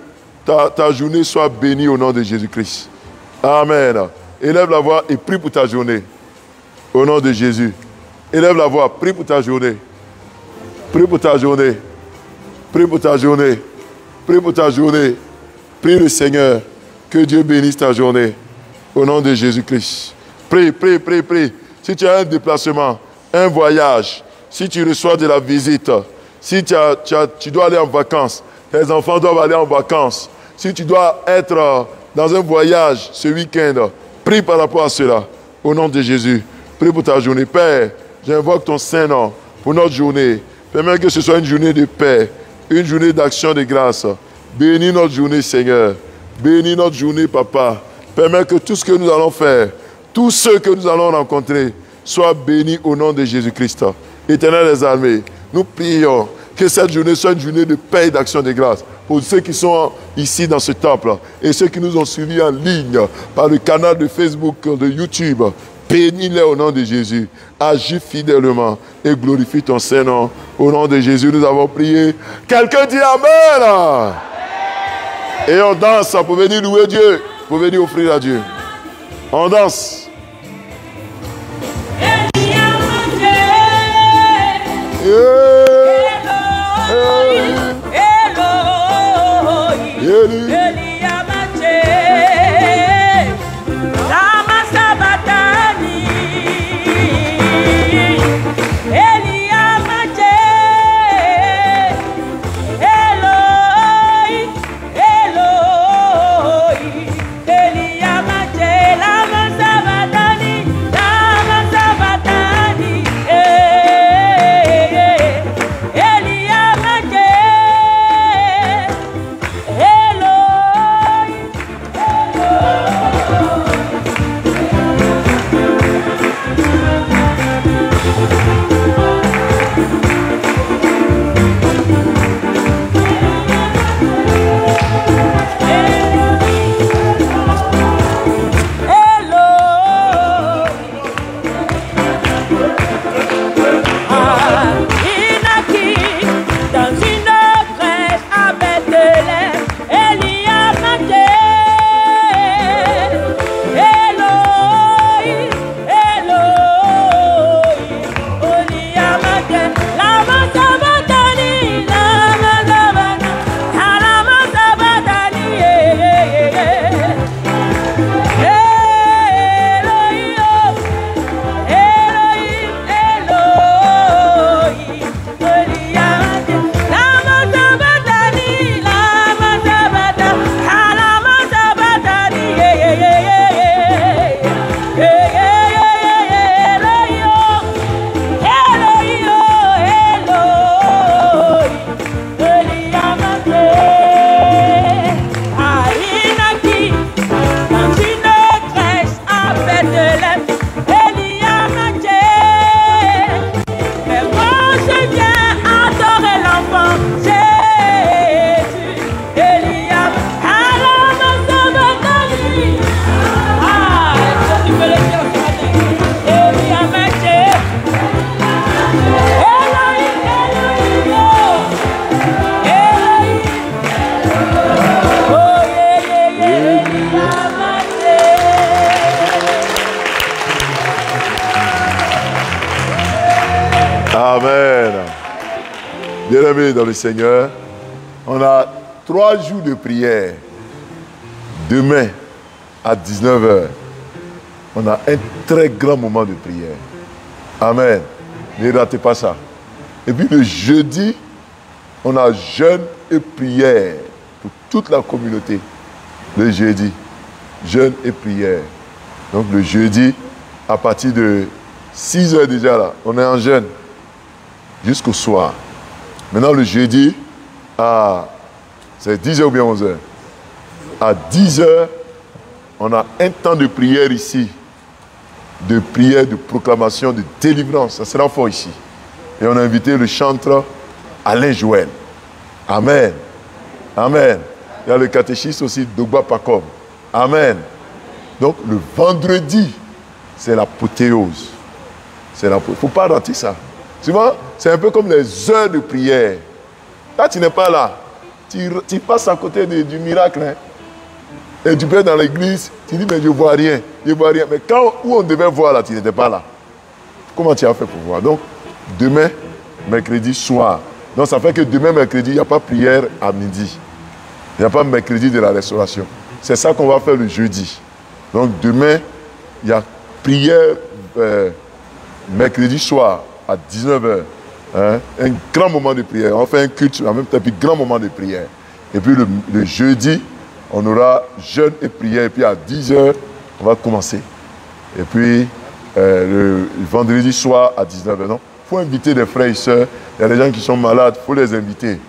ta journée soit bénie au nom de Jésus-Christ. Amen. Élève la voix et prie pour ta journée. Au nom de Jésus. Élève la voix, prie pour ta journée. Prie pour ta journée. Prie pour ta journée. Prie pour ta journée. Prie le Seigneur. Que Dieu bénisse ta journée. Au nom de Jésus-Christ. Prie, prie, prie, prie. Si tu as un déplacement, un voyage, si tu reçois de la visite, si tu dois aller en vacances, tes enfants doivent aller en vacances, si tu dois être dans un voyage ce week-end, prie par rapport à cela. Au nom de Jésus. Prie pour ta journée. Père, j'invoque ton Saint-Nom pour notre journée. Permets que ce soit une journée de paix, une journée d'action de grâce. Bénis notre journée, Seigneur. Bénis notre journée, Papa. Permets que tout ce que nous allons faire, tous ceux que nous allons rencontrer, soient bénis au nom de Jésus-Christ. Éternel des armées, nous prions que cette journée soit une journée de paix et d'action de grâce pour ceux qui sont ici dans ce temple et ceux qui nous ont suivis en ligne par le canal de Facebook, de YouTube. Bénis-les au nom de Jésus. Agis fidèlement et glorifie ton Saint-Nom. Au nom de Jésus, nous avons prié. Quelqu'un dit Amen. Et on danse pour venir louer Dieu, pour venir offrir à Dieu. On danse. Bien-aimés dans le Seigneur, on a 3 jours de prière. Demain, à 19h, on a un très grand moment de prière. Amen. Ne ratez pas ça. Et puis le jeudi, on a jeûne et prière pour toute la communauté. Le jeudi, jeûne et prière. Donc le jeudi, à partir de 6h déjà là, on est en jeûne jusqu'au soir. Maintenant le jeudi, c'est 10h ou bien 11h. À 10h, on a un temps de prière ici. De prière, de proclamation, de délivrance. Ça sera fort ici. Et on a invité le chanteur Alain Joël. Amen. Amen. Il y a le catéchiste aussi, Dogba Pakom. Amen. Donc le vendredi, c'est l'apothéose. Il ne faut pas rater ça. Tu vois, c'est un peu comme les heures de prière. Quand tu n'es pas là, tu passes à côté du miracle. Hein? Et tu peux être dans l'église, tu dis, mais je ne vois rien. Je ne vois rien. Mais où on devait voir là, tu n'étais pas là. Comment tu as fait pour voir? Donc, demain, mercredi soir. Donc, ça fait que demain, mercredi, il n'y a pas prière à midi. Il n'y a pas mercredi de la restauration. C'est ça qu'on va faire le jeudi. Donc, demain, il y a prière mercredi soir à 19h. Hein? Un grand moment de prière. On fait un culte en même temps, puis grand moment de prière. Et puis, le jeudi, on aura jeûne et prière. Et puis, à 10h, on va commencer. Et puis, le vendredi soir à 19h. Il faut inviter des frères et sœurs. Il y a des gens qui sont malades, il faut les inviter.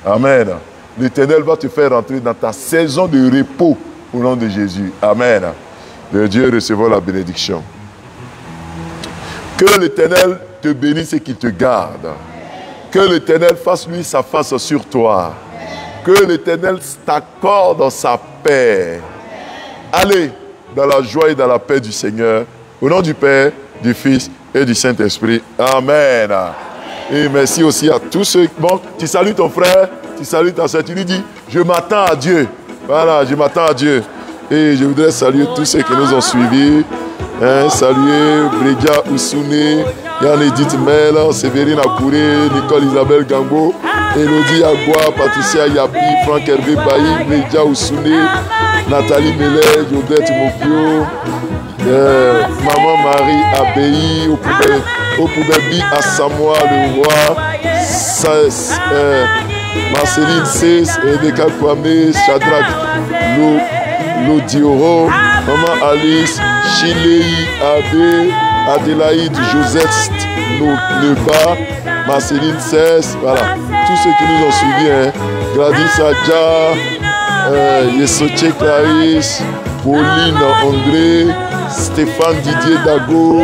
Amen. L'Éternel va te faire rentrer dans ta saison de repos au nom de Jésus. Amen. Que Dieu recevra la bénédiction. Que l'Éternel te bénisse et qu'il te garde. Que l'Éternel fasse lui sa face sur toi. Que l'Éternel t'accorde sa paix. Allez dans la joie et dans la paix du Seigneur. Au nom du Père, du Fils et du Saint-Esprit. Amen. Et merci aussi à tous ceux... Bon, tu salues ton frère, tu salues ta soeur, tu lui dis, je m'attends à Dieu. Voilà, je m'attends à Dieu. Et je voudrais saluer tous ceux qui nous ont suivis. Saluer Bredia Oussouné, Yann Edith Mel, Séverine Akouré, Nicole Isabelle Gambo, Elodie Agua, Patricia Yapi, Franck Hervé Bailly, Bredia Oussouné, Nathalie Mellet, Odette Mokio, Maman Marie Abéi, Okubebi Asamoah le roi, Marceline Cés, Edeka Kwame, Shadrach Lodioro, Maman Alice, Chilei Abe, Adélaïde Josette Neba, Marceline Cés, voilà, tous ceux qui nous ont suivis, hein. Gladys Adja, Yesoche Clarisse, Pauline André, Stéphane Didier Dago,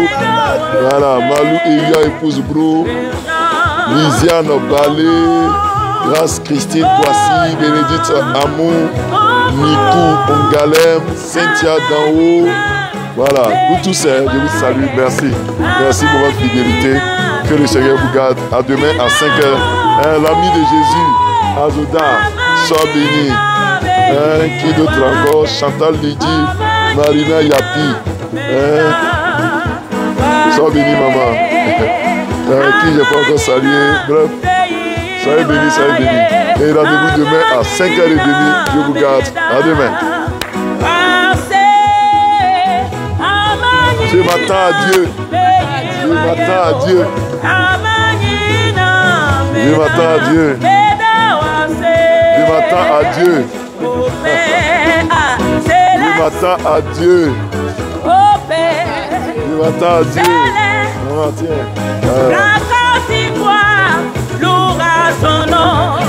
voilà, Malou Eya épouse Brou, Lisiane Balé, Grâce Christine Boissy, Bénédicte Amou, Nikou Ongalem, Cynthia Danho, voilà, vous tous, je vous salue, merci. Merci pour votre fidélité. Que le Seigneur vous garde. À demain à 5h. L'ami de Jésus, Azoda, sois béni. Qui d'autre encore? Chantal Lydie, Marina Yapi. Sois béni, maman. Qui j'ai pas encore salué. Bref, soyez bénis, soyez bénis. Et rendez-vous demain à 5h30. Je vous garde. À demain. Je m'attends à Dieu. Je m'attends à Dieu. Je m'attends à Dieu. Je m'attends à Dieu. Je m'attends à Dieu. Je m'attends à Dieu. Maman, tiens. La grâce y voit, louera son nom.